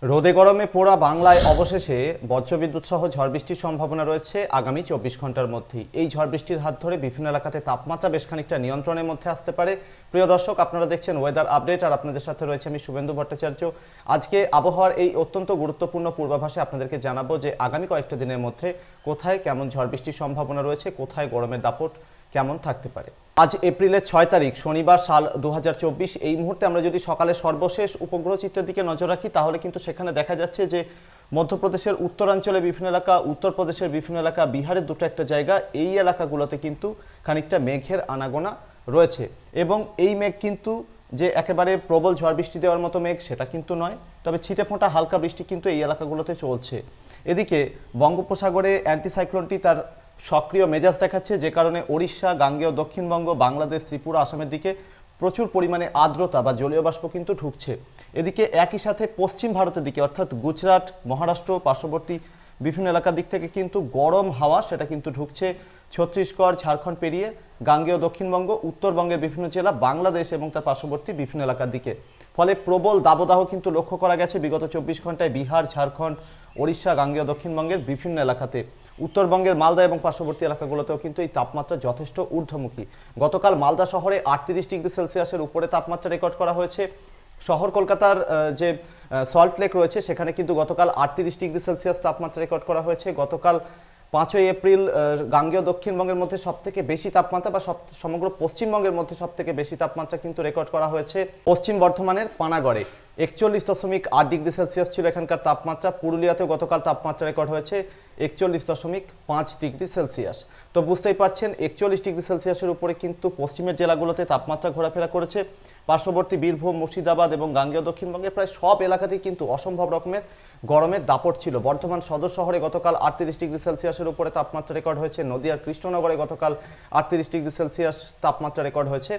রোদে গরমে পোড়া বাংলায় অবশেষে বজ্রবিদ্যুৎ সহ ঝড় বৃষ্টির সম্ভাবনা রয়েছে আগামী 24 ঘন্টার মধ্যেই। এই ঝড় বৃষ্টির হাত ধরে বিভিন্ন এলাকাতে তাপমাত্রা বেশ খানিকটা নিয়ন্ত্রণের মধ্যে আসতে পারে। প্রিয় দর্শক, আপনারা দেখছেন ওয়েদার আপডেট, আর আপনাদের সাথে রয়েছে আমি শুভেন্দু ভট্টাচার্য। আজকে আবহাওয়ার এই অত্যন্ত গুরুত্বপূর্ণ পূর্বাভাসে আপনাদেরকে জানাবো যে আগামী কয়েকটা দিনের মধ্যে কোথায় কেমন ঝড় বৃষ্টির সম্ভাবনা রয়েছে, কোথায় গরমের দাপট কেমন থাকতে পারে। আজ এপ্রিলের 6 তারিখ, শনিবার, সাল 2024। এই মুহূর্তে আমরা যদি সকালে সর্বশেষ উপগ্রহ চিত্রের দিকে নজর রাখি, তাহলে কিন্তু সেখানে দেখা যাচ্ছে যে মধ্যপ্রদেশের উত্তরাঞ্চলে বিভিন্ন এলাকা, উত্তরপ্রদেশের বিভিন্ন এলাকা, বিহারের দুটো একটা জায়গা, এই এলাকাগুলোতে কিন্তু খানিকটা মেঘের আনাগোনা রয়েছে। এবং এই মেঘ কিন্তু যে একেবারে প্রবল ঝড় বৃষ্টি দেওয়ার মতো মেঘ সেটা কিন্তু নয়, তবে ছিটেফোঁটা হালকা বৃষ্টি কিন্তু এই এলাকাগুলোতে চলছে। এদিকে বঙ্গোপসাগরে অ্যান্টিসাইক্লোনটি তার সক্রিয় মেজাজ দেখাচ্ছে, যে কারণে ওড়িশা, গাঙ্গেয় দক্ষিণবঙ্গ, বাংলাদেশ, ত্রিপুরা, আসামের দিকে প্রচুর পরিমাণে আর্দ্রতা বা জলীয় বাষ্প কিন্তু ঢুকছে। এদিকে একই সাথে পশ্চিম ভারতের দিকে অর্থাৎ গুজরাট, মহারাষ্ট্র, পার্শ্ববর্তী বিভিন্ন এলাকার দিক থেকে কিন্তু গরম হাওয়া সেটা কিন্তু ঢুকছে ছত্তিশগড়, ঝাড়খণ্ড পেরিয়ে গাঙ্গেয় দক্ষিণবঙ্গ, উত্তরবঙ্গের বিভিন্ন জেলা, বাংলাদেশ এবং তার পার্শ্ববর্তী বিভিন্ন এলাকার দিকে। ফলে প্রবল দাবদাহ কিন্তু লক্ষ্য করা গেছে বিগত 24 ঘন্টায় বিহার, ঝাড়খণ্ড, ওড়িশা, গাঙ্গেয় দক্ষিণবঙ্গের বিভিন্ন এলাকাতে। উত্তরবঙ্গের মালদা এবং পার্শ্ববর্তী এলাকাগুলোতেও কিন্তু এই তাপমাত্রা যথেষ্ট ঊর্ধ্বমুখী। গতকাল মালদা শহরে 38 ডিগ্রি সেলসিয়াসের উপরে তাপমাত্রা রেকর্ড করা হয়েছে। শহর কলকাতার যে সল্ট লেক রয়েছে সেখানে কিন্তু গতকাল 38 ডিগ্রি সেলসিয়াস তাপমাত্রা রেকর্ড করা হয়েছে। গতকাল 5ই এপ্রিল গাঙ্গেয় দক্ষিণবঙ্গের মধ্যে সবথেকে বেশি তাপমাত্রা বা সমগ্র পশ্চিমবঙ্গের মধ্যে সবথেকে বেশি তাপমাত্রা কিন্তু রেকর্ড করা হয়েছে পশ্চিম বর্ধমানের পানাগড়ে। 41.8 ডিগ্রি সেলসিয়াস ছিল এখানকার তাপমাত্রা। পুরুলিয়াতেও গতকাল তাপমাত্রা রেকর্ড হয়েছে 41.5 ডিগ্রি সেলসিয়াস। তো বুঝতেই পারছেন 41 ডিগ্রি সেলসিয়াসের উপরে কিন্তু পশ্চিমের জেলাগুলোতে তাপমাত্রা ঘোরাফেরা করেছে। পার্শ্ববর্তী বীরভূম, মুর্শিদাবাদ এবং গাঙ্গেয় দক্ষিণবঙ্গের প্রায় সব এলাকাতেই কিন্তু অসম্ভব রকমের গরমের দাপট ছিল। বর্ধমান সদর শহরে গতকাল 38 ডিগ্রি সেলসিয়াসের উপরে তাপমাত্রা রেকর্ড হয়েছে। নদিয়ার কৃষ্ণনগরে গতকাল 38 ডিগ্রি সেলসিয়াস তাপমাত্রা রেকর্ড হয়েছে।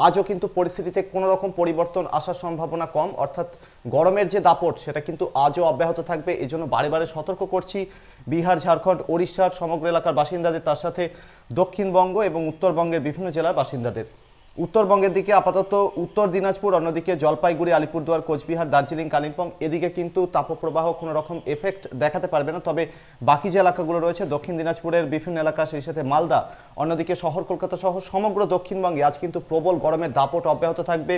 আজও কিন্তু পরিস্থিতিতে কোনো রকম পরিবর্তন আসার সম্ভাবনা কম, অর্থাৎ গরমের যে দাপট সেটা কিন্তু আজও অব্যাহত থাকবে। এই জন্য বারে বারে সতর্ক করছি বিহার, ঝাড়খণ্ড, ওড়িশার সমগ্র এলাকার বাসিন্দাদের, তার সাথে দক্ষিণবঙ্গ এবং উত্তরবঙ্গের বিভিন্ন জেলার বাসিন্দাদের। উত্তরবঙ্গের দিকে আপাতত উত্তর দিনাজপুর, অন্যদিকে জলপাইগুড়ি, আলিপুরদুয়ার, কোচবিহার, দার্জিলিং, কালিম্পং এদিকে কিন্তু তাপপ্রবাহ কোনো রকম এফেক্ট দেখাতে পারবে না। তবে বাকি যে এলাকাগুলো রয়েছে দক্ষিণ দিনাজপুরের বিভিন্ন এলাকা, সেই সাথে মালদা, অন্যদিকে শহর কলকাতা সহ সমগ্র দক্ষিণবঙ্গে আজ কিন্তু প্রবল গরমের দাপট অব্যাহত থাকবে।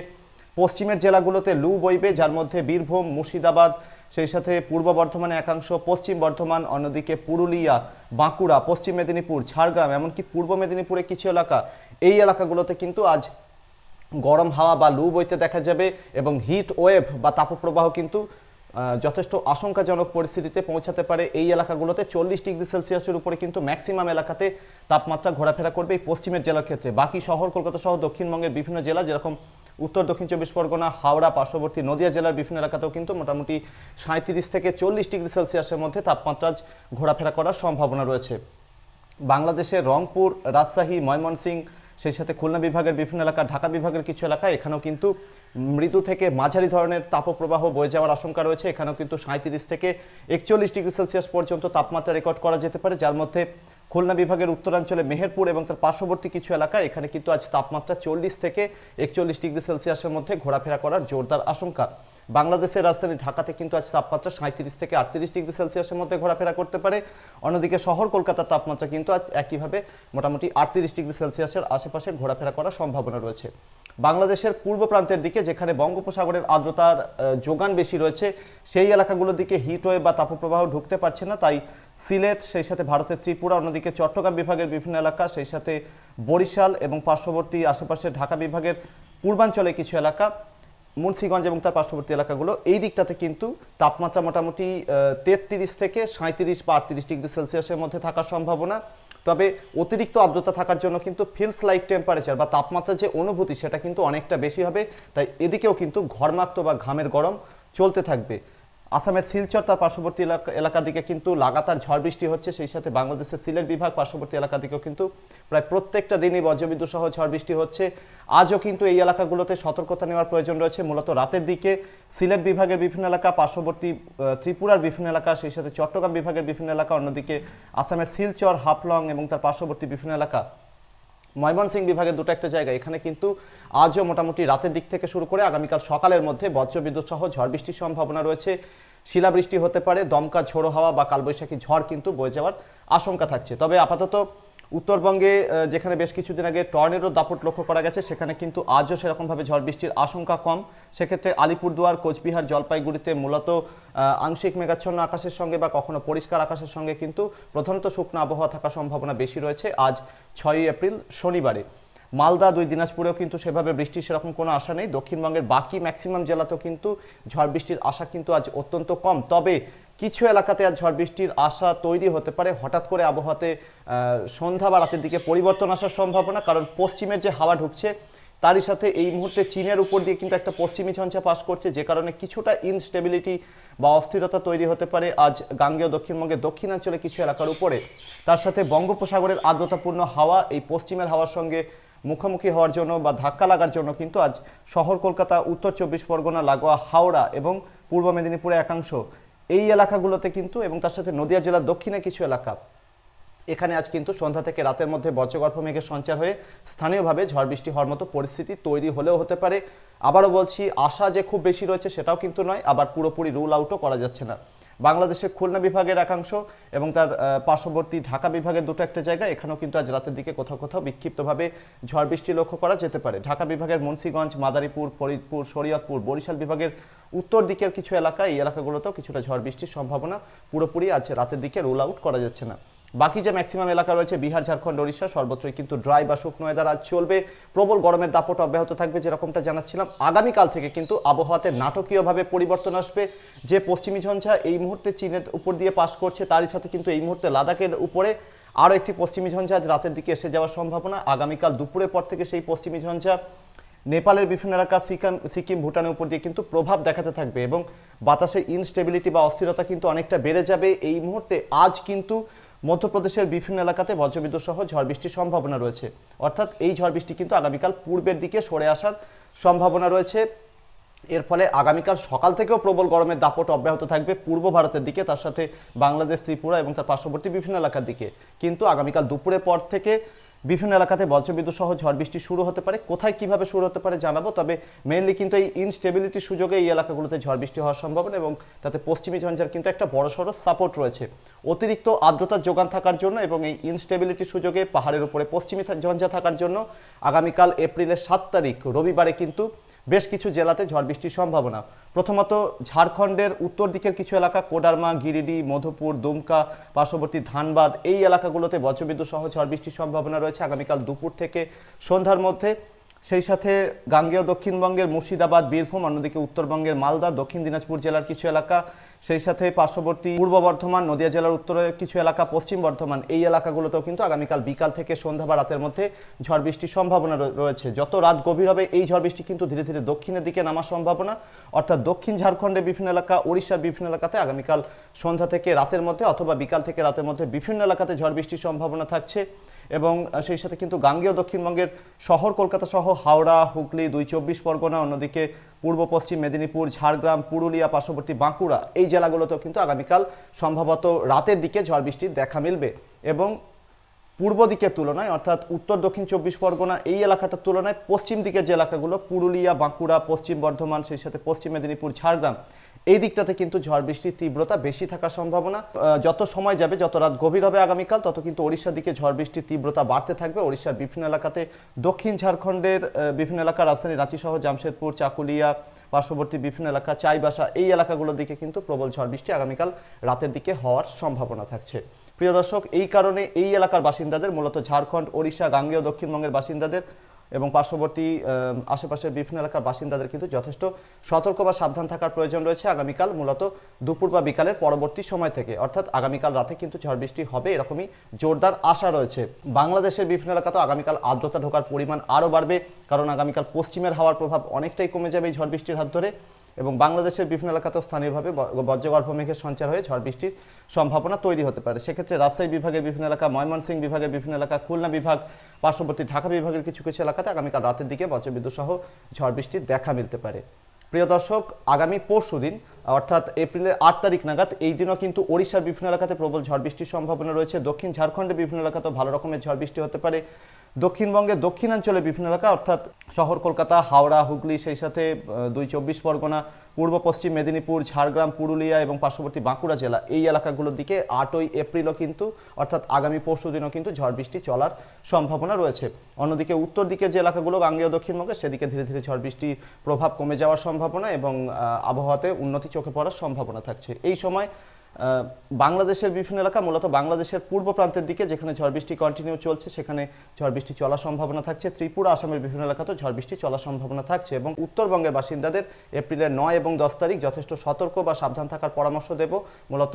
পশ্চিমের জেলাগুলোতে লু বইবে, যার মধ্যে বীরভূম, মুর্শিদাবাদ, সেই সাথে পূর্ব বর্ধমানে একাংশ, পশ্চিম বর্ধমান, অন্যদিকে পুরুলিয়া, বাঁকুড়া, পশ্চিম মেদিনীপুর, ঝাড়গ্রাম, এমনকি পূর্ব মেদিনীপুরের কিছু এলাকা, এই এলাকাগুলোতে কিন্তু আজ গরম হাওয়া বা লু বইতে দেখা যাবে এবং হিট ওয়েভ বা তাপপ্রবাহ কিন্তু যথেষ্ট আশঙ্কাজনক পরিস্থিতিতে পৌঁছাতে পারে। এই এলাকাগুলোতে 40 ডিগ্রি সেলসিয়াসের উপরে কিন্তু ম্যাক্সিমাম এলাকাতে তাপমাত্রা ঘোরাফেরা করবে এই পশ্চিমের জেলার ক্ষেত্রে। বাকি শহর কলকাতা সহ দক্ষিণবঙ্গের বিভিন্ন জেলা, যেরকম উত্তর দক্ষিণ 24 পরগনা, হাওড়া, পার্শ্ববর্তী নদিয়া জেলার বিভিন্ন এলাকাতেও কিন্তু মোটামুটি 37 থেকে 40 ডিগ্রি সেলসিয়াসের মধ্যে তাপমাত্রা ঘোরাফেরা করার সম্ভাবনা রয়েছে। বাংলাদেশের রংপুর, রাজশাহী, ময়মনসিংহ, সেই সাথে খুলনা বিভাগের বিভিন্ন এলাকা, ঢাকা বিভাগের কিছু এলাকা, এখানেও কিন্তু মৃদু থেকে মাঝারি ধরনের তাপপ্রবাহ বয়ে যাওয়ার আশঙ্কা রয়েছে। এখানেও কিন্তু 37 থেকে 41 ডিগ্রি সেলসিয়াস পর্যন্ত তাপমাত্রা রেকর্ড করা যেতে পারে, যার মধ্যে খুলনা বিভাগের উত্তরাঞ্চলে মেহেরপুর এবং তার পার্শ্ববর্তী কিছু এলাকা, এখানে কিন্তু আজ তাপমাত্রা 40 থেকে 41 ডিগ্রি সেলসিয়াসের মধ্যে ঘোরাফেরা করার জোরদার আশঙ্কা। বাংলাদেশের রাজধানী ঢাকাতে কিন্তু আজ তাপমাত্রা 37 থেকে 38 ডিগ্রি সেলসিয়াসের মধ্যে ঘোরাফেরা করতে পারে। অন্যদিকে শহর কলকাতার তাপমাত্রা কিন্তু আজ একইভাবে মোটামুটি 38 ডিগ্রি সেলসিয়াসের আশেপাশে ঘোরাফেরা করার সম্ভাবনা রয়েছে। বাংলাদেশের পূর্ব প্রান্তের দিকে, যেখানে বঙ্গোপসাগরের আর্দ্রতার যোগান বেশি রয়েছে, সেই এলাকাগুলোর দিকে হিটওয়েভ বা তাপপ্রবাহ ঢুকতে পারছে না। তাই সিলেট, সেই সাথে ভারতের ত্রিপুরা, অন্যদিকে চট্টগ্রাম বিভাগের বিভিন্ন এলাকা, সেই সাথে বরিশাল এবং পার্শ্ববর্তী আশেপাশে ঢাকা বিভাগের পূর্বাঞ্চলে কিছু এলাকা, মুন্সিগঞ্জ এবং তার পার্শ্ববর্তী এলাকাগুলো, এই দিকটাতে কিন্তু তাপমাত্রা মোটামুটি 33 থেকে 37 বা 38 ডিগ্রি সেলসিয়াসের মধ্যে থাকার সম্ভাবনা। তবে অতিরিক্ত আর্দ্রতা থাকার জন্য কিন্তু ফিলস লাইক টেম্পারেচার বা তাপমাত্রার যে অনুভূতি সেটা কিন্তু অনেকটা বেশি হবে। তাই এদিকেও কিন্তু ঘর্মাক্ত বা ঘামের গরম চলতে থাকবে। আসামের শিলচর, তার পার্শ্ববর্তী এলাকার দিকে কিন্তু লাগাতার ঝড় বৃষ্টি হচ্ছে। সেই সাথে বাংলাদেশের সিলেট বিভাগ, পার্শ্ববর্তী এলাকা দিকেও কিন্তু প্রায় প্রত্যেকটা দিনই বজ্রবিদ্যুৎ সহ ঝড় বৃষ্টি হচ্ছে। আজও কিন্তু এই এলাকাগুলোতে সতর্কতা নেওয়ার প্রয়োজন রয়েছে। মূলত রাতের দিকে সিলেট বিভাগের বিভিন্ন এলাকা, পার্শ্ববর্তী ত্রিপুরার বিভিন্ন এলাকা, সেই সাথে চট্টগ্রাম বিভাগের বিভিন্ন এলাকা, অন্যদিকে আসামের শিলচর, হাফলং এবং তার পার্শ্ববর্তী বিভিন্ন এলাকা, ময়মনসিংহ বিভাগের দুটো একটা জায়গা, এখানে কিন্তু আজও মোটামুটি রাতের দিক থেকে শুরু করে আগামীকাল সকালের মধ্যে বজ্রবিদ্যুৎ সহ ঝড় বৃষ্টির সম্ভাবনা রয়েছে। শিলাবৃষ্টি হতে পারে, দমকা ঝোড়ো হাওয়া বা কালবৈশাখী ঝড় কিন্তু বয়ে যাওয়ার আশঙ্কা থাকছে। তবে আপাতত উত্তরবঙ্গে যেখানে বেশ কিছুদিন আগে টর্নেডোর দাপট লক্ষ্য করা গেছে, সেখানে কিন্তু আজও সেরকমভাবে ঝড় বৃষ্টির আশঙ্কা কম। সেক্ষেত্রে আলিপুরদুয়ার, কোচবিহার, জলপাইগুড়িতে মূলত আংশিক মেঘাচ্ছন্ন আকাশের সঙ্গে বা কখনো পরিষ্কার আকাশের সঙ্গে কিন্তু প্রধানত শুকনো আবহাওয়া থাকার সম্ভাবনা বেশি রয়েছে আজ 6ই এপ্রিল শনিবারে। মালদা, 2 দিনাজপুরেও কিন্তু সেভাবে বৃষ্টির সেরকম কোনো আশা নেই। দক্ষিণবঙ্গের বাকি ম্যাক্সিমাম জেলাতেও কিন্তু ঝড় বৃষ্টির আশা কিন্তু আজ অত্যন্ত কম। তবে কিছু এলাকাতে আজ ঝড় বৃষ্টির আশা তৈরি হতে পারে। হঠাৎ করে আবহাওয়াতে সন্ধ্যা বা রাতের দিকে পরিবর্তন আসার সম্ভাবনা, কারণ পশ্চিমের যে হাওয়া ঢুকছে তারই সাথে এই মুহূর্তে চীনের উপর দিয়ে কিন্তু একটা পশ্চিমী ঝঞ্ঝা পাস করছে, যে কারণে কিছুটা ইনস্টেবিলিটি বা অস্থিরতা তৈরি হতে পারে আজ গাঙ্গেয় দক্ষিণবঙ্গের দক্ষিণাঞ্চলে কিছু এলাকার উপরে। তার সাথে বঙ্গোপসাগরের আর্দ্রতাপূর্ণ হাওয়া এই পশ্চিমের হাওয়ার সঙ্গে মুখোমুখি হওয়ার জন্য বা ধাক্কা লাগার জন্য কিন্তু আজ শহর কলকাতা, উত্তর 24 পরগনা লাগোয়া হাওড়া এবং পূর্ব মেদিনীপুরের একাংশ এই এলাকাগুলোতে কিন্তু, এবং তার সাথে নদিয়া জেলার দক্ষিণে কিছু এলাকা, এখানে আজ কিন্তু সন্ধ্যা থেকে রাতের মধ্যে বজ্রগর্ভ মেঘের সঞ্চার হয়ে স্থানীয়ভাবে ঝড় বৃষ্টি হওয়ার মতো পরিস্থিতি তৈরি হলেও হতে পারে। আবারও বলছি, আশা যে খুব বেশি রয়েছে সেটাও কিন্তু নয়, আবার পুরোপুরি রুল আউটও করা যাচ্ছে না। বাংলাদেশের খুলনা বিভাগের একাংশ এবং তার পার্শ্ববর্তী ঢাকা বিভাগের দুটো একটা জায়গা, এখানেও কিন্তু আজ রাতের দিকে কোথাও কোথাও বিক্ষিপ্তভাবে ঝড় বৃষ্টি লক্ষ্য করা যেতে পারে। ঢাকা বিভাগের মুন্সিগঞ্জ, মাদারীপুর, ফরিদপুর, শরীয়তপুর, বরিশাল বিভাগের উত্তর দিকের কিছু এলাকা, এই এলাকাগুলোতেও কিছুটা ঝড় বৃষ্টির সম্ভাবনা পুরোপুরি আজ রাতের দিকে রুল আউট করা যাচ্ছে না। বাকি যে ম্যাক্সিমাম এলাকা রয়েছে বিহার, ঝাড়খণ্ড, ওড়িশা, সর্বত্রই কিন্তু ড্রাই বা শুকনো ওয়েদার আজ চলবে। প্রবল গরমের দাপট অব্যাহত থাকবে, যেরকমটা জানাচ্ছিলাম। আগামীকাল থেকে কিন্তু আবহাওয়াতে নাটকীয়ভাবে পরিবর্তন আসবে। যে পশ্চিমী ঝঞ্ঝা এই মুহূর্তে চীনের উপর দিয়ে পাস করছে, তারই সাথে কিন্তু এই মুহূর্তে লাদাখের উপরে আরও একটি পশ্চিমী ঝঞ্ঝা আজ রাতের দিকে এসে যাওয়ার সম্ভাবনা। আগামীকাল দুপুরের পর থেকে সেই পশ্চিমী ঝঞ্ঝা নেপালের বিভিন্ন এলাকা, সিকিম, ভুটানের উপর দিয়ে কিন্তু প্রভাব দেখাতে থাকবে এবং বাতাসে ইনস্টেবিলিটি বা অস্থিরতা কিন্তু অনেকটা বেড়ে যাবে। এই মুহূর্তে আজ কিন্তু মধ্যপ্রদেশের বিভিন্ন এলাকাতে বজ্রবিদ্যুৎ সহ ঝড় বৃষ্টির সম্ভাবনা রয়েছে। অর্থাৎ এই ঝড় বৃষ্টি কিন্তু আগামীকাল পূর্বের দিকে সরে আসার সম্ভাবনা রয়েছে। এর ফলে আগামীকাল সকাল থেকেও প্রবল গরমের দাপট অব্যাহত থাকবে পূর্ব ভারতের দিকে, তার সাথে বাংলাদেশ, ত্রিপুরা এবং তার পার্শ্ববর্তী বিভিন্ন এলাকার দিকে। কিন্তু আগামীকাল দুপুরের পর থেকে বিভিন্ন এলাকাতে বজ্রবিদ্যুৎ সহ ঝড় বৃষ্টি শুরু হতে পারে। কোথায় কিভাবে শুরু হতে পারে জানাবো, তবে মেইনলি কিন্তু এই ইনস্টেবিলিটির সুযোগে এই এলাকাগুলোতে ঝড় বৃষ্টি হওয়ার সম্ভাবনা এবং তাতে পশ্চিমী ঝঞ্ঝার কিন্তু একটা বড়সড় সাপোর্ট রয়েছে। অতিরিক্ত আর্দ্রতার যোগান থাকার জন্য এবং এই ইনস্টেবিলিটির সুযোগে পাহাড়ের উপরে পশ্চিমী ঝঞ্ঝা থাকার জন্য আগামীকাল এপ্রিলের 7 তারিখ রবিবারে কিন্তু বেশ কিছু জেলাতে ঝড় বৃষ্টির সম্ভাবনা। প্রথমত ঝাড়খণ্ডের উত্তর দিকের কিছু এলাকা, কোডারমা, গিরিডি, মধুপুর, দুমকা, পার্শ্ববর্তী ধানবাদ, এই এলাকাগুলোতে বজ্রবিদ্যুৎ সহ ঝড় বৃষ্টির সম্ভাবনা রয়েছে আগামীকাল দুপুর থেকে সন্ধ্যার মধ্যে। সেই সাথে গাঙ্গেয় দক্ষিণবঙ্গের মুর্শিদাবাদ, বীরভূম, অন্যদিকে উত্তরবঙ্গের মালদা, দক্ষিণ দিনাজপুর জেলার কিছু এলাকা, সেই সাথে পার্শ্ববর্তী পূর্ব বর্ধমান, নদিয়া জেলার উত্তরের কিছু এলাকা, পশ্চিম বর্ধমান, এই এলাকাগুলোতেও কিন্তু আগামীকাল বিকাল থেকে সন্ধ্যা বা রাতের মধ্যে ঝড় বৃষ্টির সম্ভাবনা রয়েছে। যত রাত গভীর হবে এই ঝড় বৃষ্টি কিন্তু ধীরে ধীরে দক্ষিণের দিকে নামার সম্ভাবনা, অর্থাৎ দক্ষিণ ঝাড়খণ্ডের বিভিন্ন এলাকা, ওড়িশার বিভিন্ন এলাকাতে আগামীকাল সন্ধ্যা থেকে রাতের মধ্যে অথবা বিকাল থেকে রাতের মধ্যে বিভিন্ন এলাকাতে ঝড় বৃষ্টির সম্ভাবনা থাকছে। এবং সেই সাথে কিন্তু গাঙ্গেয় দক্ষিণবঙ্গের শহর কলকাতা সহ হাওড়া, হুগলি, 2 24 পরগনা, অন্যদিকে পূর্ব পশ্চিম মেদিনীপুর, ঝাড়গ্রাম, পুরুলিয়া, পার্শ্ববর্তী বাঁকুড়া, এই জেলাগুলোতেও কিন্তু আগামীকাল সম্ভবত রাতের দিকে ঝড় বৃষ্টির দেখা মিলবে। এবং পূর্ব দিকের তুলনায় অর্থাৎ উত্তর দক্ষিণ 24 পরগনা এই এলাকাটার তুলনায় পশ্চিম দিকের যে এলাকাগুলো, পুরুলিয়া, বাঁকুড়া, পশ্চিম বর্ধমান, সেই সাথে পশ্চিম মেদিনীপুর, ঝাড়গ্রাম, এই দিকটাতে কিন্তু ঝড় বৃষ্টির তীব্রতা বেশি থাকার সম্ভাবনা। যত সময় যাবে, যত রাত গভীর হবে আগামীকাল, তত কিন্তু ওড়িশার দিকে ঝড় বৃষ্টির তীব্রতা বাড়তে থাকবে। ওড়িশার বিভিন্ন এলাকাতে, দক্ষিণ ঝাড়খণ্ডের বিভিন্ন এলাকা, রাজধানী রাঁচি সহ জামশেদপুর, চাকুলিয়া, পার্শ্ববর্তী বিভিন্ন এলাকা, চাইবাসা, এই এলাকাগুলোর দিকে কিন্তু প্রবল ঝড় বৃষ্টি আগামীকাল রাতের দিকে হওয়ার সম্ভাবনা থাকছে। প্রিয় দর্শক, এই কারণে এই এলাকার বাসিন্দাদের, মূলত ঝাড়খণ্ড, ওড়িশা, গাঙ্গেয় দক্ষিণবঙ্গের বাসিন্দাদের এবং পার্শ্ববর্তী আশেপাশের বিভিন্ন এলাকার বাসিন্দাদের কিন্তু যথেষ্ট সতর্ক বা সাবধান থাকার প্রয়োজন রয়েছে আগামীকাল মূলত দুপুর বা বিকালের পরবর্তী সময় থেকে। অর্থাৎ আগামীকাল রাতে কিন্তু ঝড় বৃষ্টি হবে এরকমই জোরদার আশা রয়েছে। বাংলাদেশের বিভিন্ন এলাকাতেও আগামীকাল আর্দ্রতা ঢোকার পরিমাণ আরও বাড়বে, কারণ আগামীকাল পশ্চিমের হাওয়ার প্রভাব অনেকটাই কমে যাবে এই ঝড় বৃষ্টির হাত ধরে, এবং বাংলাদেশের বিভিন্ন এলাকাতেও স্থানীয়ভাবে বজ্রগর্ভ মেঘের সঞ্চার হয়ে ঝড় বৃষ্টির সম্ভাবনা তৈরি হতে পারে। সেক্ষেত্রে রাজশাহী বিভাগের বিভিন্ন এলাকা, ময়মনসিংহ বিভাগের বিভিন্ন এলাকা, খুলনা বিভাগ, পার্শ্ববর্তী ঢাকা বিভাগের কিছু কিছু এলাকাতে আগামীকাল রাতের দিকে বজ্রবিদ্যুৎ সহ ঝড় বৃষ্টির দেখা মিলতে পারে। প্রিয় দর্শক, আগামী পরশুদিন অর্থাৎ এপ্রিলের 8 তারিখ নাগাদ এই দিনও কিন্তু ওড়িশার বিভিন্ন এলাকাতে প্রবল ঝড় বৃষ্টির সম্ভাবনা রয়েছে। দক্ষিণ ঝাড়খণ্ডের বিভিন্ন এলাকাতেও ভালো রকমের ঝড় বৃষ্টি হতে পারে। দক্ষিণবঙ্গের দক্ষিণাঞ্চলে বিভিন্ন এলাকা অর্থাৎ শহর কলকাতা, হাওড়া, হুগলি, সেই সাথে 2 চব্বিশ পরগনা, পূর্ব পশ্চিম মেদিনীপুর, ঝাড়গ্রাম, পুরুলিয়া এবং পার্শ্ববর্তী বাঁকুড়া জেলা, এই এলাকাগুলোর দিকে 8ই এপ্রিলও কিন্তু অর্থাৎ আগামী পরশু দিনও কিন্তু ঝড় বৃষ্টি চলার সম্ভাবনা রয়েছে। অন্যদিকে উত্তর দিকের যে এলাকাগুলো গাঙ্গেয় দক্ষিণবঙ্গে, সেদিকে ধীরে ধীরে ঝড় বৃষ্টির প্রভাব কমে যাওয়ার সম্ভাবনা এবং আবহাওয়াতে উন্নতি চোখে পড়ার সম্ভাবনা থাকছে। এই সময় বাংলাদেশের বিভিন্ন এলাকা, মূলত বাংলাদেশের পূর্ব প্রান্তের দিকে যেখানে ঝড় বৃষ্টি কন্টিনিউ চলছে, সেখানে ঝড় বৃষ্টি চলার সম্ভাবনা থাকছে। ত্রিপুরা, আসামের বিভিন্ন এলাকাতেও ঝড় বৃষ্টি চলার সম্ভাবনা থাকছে এবং উত্তরবঙ্গের বাসিন্দাদের এপ্রিলের 9 এবং 10 তারিখ যথেষ্ট সতর্ক বা সাবধান থাকার পরামর্শ দেব। মূলত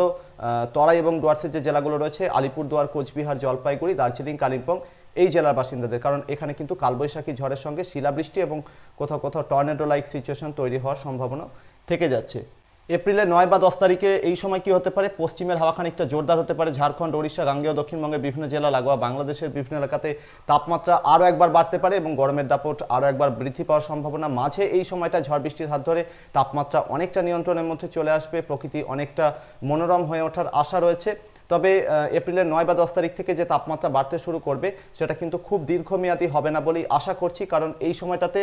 তরাই এবং ডুয়ার্সের যে জেলাগুলো রয়েছে, আলিপুরদুয়ার, কোচবিহার, জলপাইগুড়ি, দার্জিলিং, কালিম্পং, এই জেলার বাসিন্দাদের, কারণ এখানে কিন্তু কালবৈশাখী ঝড়ের সঙ্গে শিলাবৃষ্টি এবং কোথাও কোথাও টর্নেডো লাইক সিচুয়েশন তৈরি হওয়ার সম্ভাবনা থেকে যাচ্ছে। এপ্রিলের 9 বা 10 তারিখে এই সময় কি হতে পারে, পশ্চিমের হাওয়া খানিকটা জোরদার হতে পারে। ঝাড়খণ্ড, ওড়িশা, গাঙ্গেয় দক্ষিণবঙ্গের বিভিন্ন জেলা লাগোয়া বাংলাদেশের বিভিন্ন এলাকাতে তাপমাত্রা আরও একবার বাড়তে পারে এবং গরমের দাপট আরও একবার বৃদ্ধি পাওয়ার সম্ভাবনা। মাঝে এই সময়টা ঝড় বৃষ্টির হাত ধরে তাপমাত্রা অনেকটা নিয়ন্ত্রণের মধ্যে চলে আসবে, প্রকৃতি অনেকটা মনোরম হয়ে ওঠার আশা রয়েছে। তবে এপ্রিলের 9 বা 10 তারিখ থেকে যে তাপমাত্রা বাড়তে শুরু করবে, সেটা কিন্তু খুব দীর্ঘমেয়াদী হবে না বলেই আশা করছি, কারণ এই সময়টাতে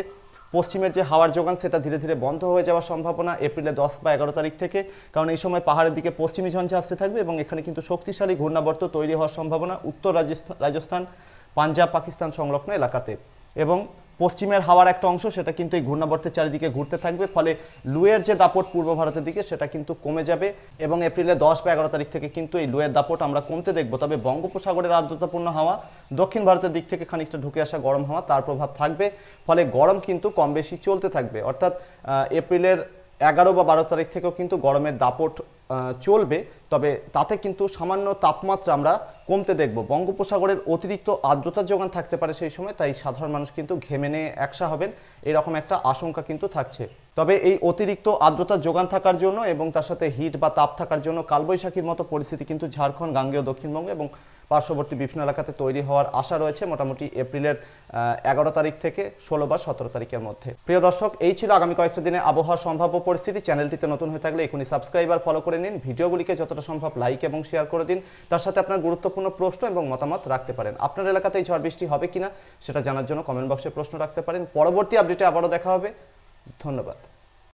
পশ্চিমের যে হাওয়ার যোগান সেটা ধীরে ধীরে বন্ধ হয়ে যাওয়ার সম্ভাবনা এপ্রিলের 10 বা 11 তারিখ থেকে, কারণ এই সময় পাহাড়ের দিকে পশ্চিমী ঝঞ্ঝা আসতে থাকবে এবং এখানে কিন্তু শক্তিশালী ঘূর্ণাবর্ত তৈরি হওয়ার সম্ভাবনা উত্তর রাজস্থান, পাঞ্জাব, পাকিস্তান সংলগ্ন এলাকাতে। এবং পশ্চিমের হাওয়ার একটা অংশ সেটা কিন্তু এই ঘূর্ণাবর্তের চারিদিকে ঘুরতে থাকবে, ফলে লুয়ের যে দাপট পূর্ব ভারতের দিকে সেটা কিন্তু কমে যাবে এবং এপ্রিলের 10 বা 11 তারিখ থেকে কিন্তু এই লুয়ের দাপট আমরা কমতে দেখব। তবে বঙ্গোপসাগরের আর্দ্রতাপূর্ণ হাওয়া, দক্ষিণ ভারতের দিক থেকে খানিকটা ঢুকে আসা গরম হাওয়া, তার প্রভাব থাকবে, ফলে গরম কিন্তু কম বেশি চলতে থাকবে। অর্থাৎ এপ্রিলের 11 বা 12 তারিখ থেকেও কিন্তু গরমের দাপট চলবে, তবে তাতে কিন্তু সামান্য তাপমাত্রা আমরা কমতে দেখব। বঙ্গোপসাগরের অতিরিক্ত আর্দ্রতার যোগান থাকতে পারে সেই সময়, তাই সাধারণ মানুষ কিন্তু ঘেমে নিয়ে একসা হবেন, এরকম একটা আশঙ্কা কিন্তু থাকছে। তবে এই অতিরিক্ত আর্দ্রতার যোগান থাকার জন্য এবং তার সাথে হিট বা তাপ থাকার জন্য কালবৈশাখীর মতো পরিস্থিতি কিন্তু ঝাড়খণ্ড, গাঙ্গেয় দক্ষিণবঙ্গ এবং পার্শ্ববর্তী বিভিন্ন এলাকাতে তৈরি হওয়ার আশা রয়েছে মোটামুটি এপ্রিলের 11 তারিখ থেকে 16 বা 17 তারিখের মধ্যে। প্রিয় দর্শক, এই ছিল আগামী কয়েকটা দিনে আবহাওয়ার সম্ভাব্য পরিস্থিতি। চ্যানেলটিতে নতুন হয়ে থাকলে এখনই সাবস্ক্রাইব আর ফলো করে নিন, ভিডিওগুলিকে যতটা সম্ভব লাইক এবং শেয়ার করে দিন, তার সাথে আপনার গুরুত্বপূর্ণ প্রশ্ন এবং মতামত রাখতে পারেন। আপনার এলাকাতে এই ঝড় বৃষ্টি হবে কিনা সেটা জানার জন্য কমেন্ট বক্সে প্রশ্ন রাখতে পারেন। পরবর্তী আপডেটে আবারও দেখা হবে। ধন্যবাদ।